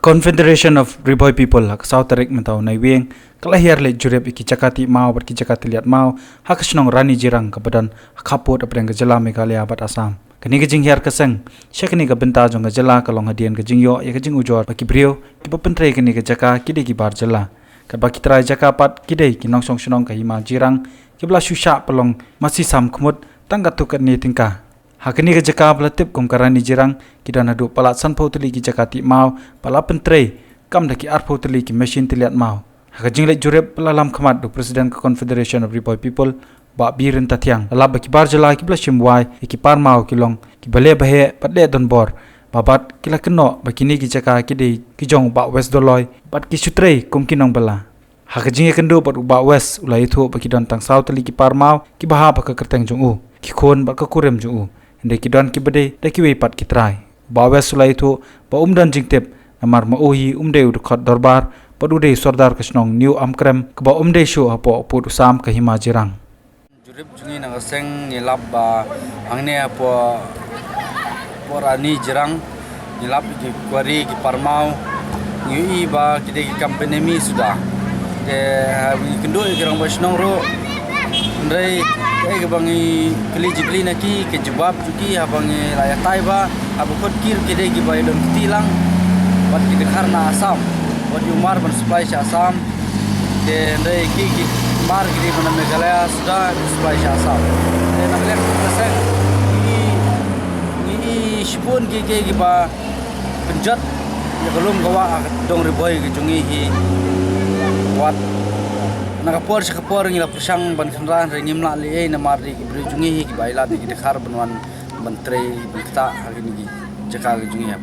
Confederation of Riboy People hak South Tarik mentau nai weng kelahir le jurep iki Jakati mau ber ki Jakati liat mau hak snong Rani Jirang kebadan kaput apreng ke jela Meghalaya bat Assam kini ke jing hiar keseng syakni ke benta jong ke jela kalong hadian ke jing yo ya ke jing ujor baki brio ki pepentre kini ke Jaka kide ki bar jela ke baki trai Jaka pat kide ki nong song snong ke Hima Jirang ki bla susha pelong masih sam kumut tanggat tu ke ni tingkah hakini ke Jaka belatip kum Rani Jirang kidan hadu palat san pauteli ki Jakati mau pala pentre kam daki ar pauteli ki mesin tiliat mau hakajing le jurep pelalam khamat du Presiden ke Confederation of Riboy People ba birin tatiang laba ki bar jala ki blashim wai ki par mau ki long ki bale bahe padle don bor babat kila keno bakini ki Jaka ki de ki jong ba west doloy bat ki sutre kum kinong bala hakajing e kendo bat ba west ulai thu baki don tang south li ki par mau ki baha ba ka kerteng jong u ki khon ba ka kurem jong u inde ki don ki bade de ki we pat ki trai bawe sulai thu ba umdan jingtep namar ma ohi umde ud khat darbar padude sordar krishnong new amkrem ka ba umde shu apo put usam ka Hima Jirang jurip jungi nang seng nilap ba angne apo Rani Jirang nilap ki kwari ki parmau ngi ba kide ki company mi sudah de kendo ki rang basnong ro ndai ke bangi kli jikli naki ke jawab juki abangi layak taiba abu kot kir kide ki bai don tilang bat ki kharna Assam wat umar ban supply sha Assam de ndai ki mar ki ban Meghalaya sudah supply sha Assam de naglek pasang ni shipun ki ba penjat ya belum gawa dong riboy ki jungi hi wat nakapor sa kapor ngila persang ban khandran ringim la le na marri ki brujungi ki baila ki dekhar banwan mantre bikta hagini ki Jaka ki jungi ha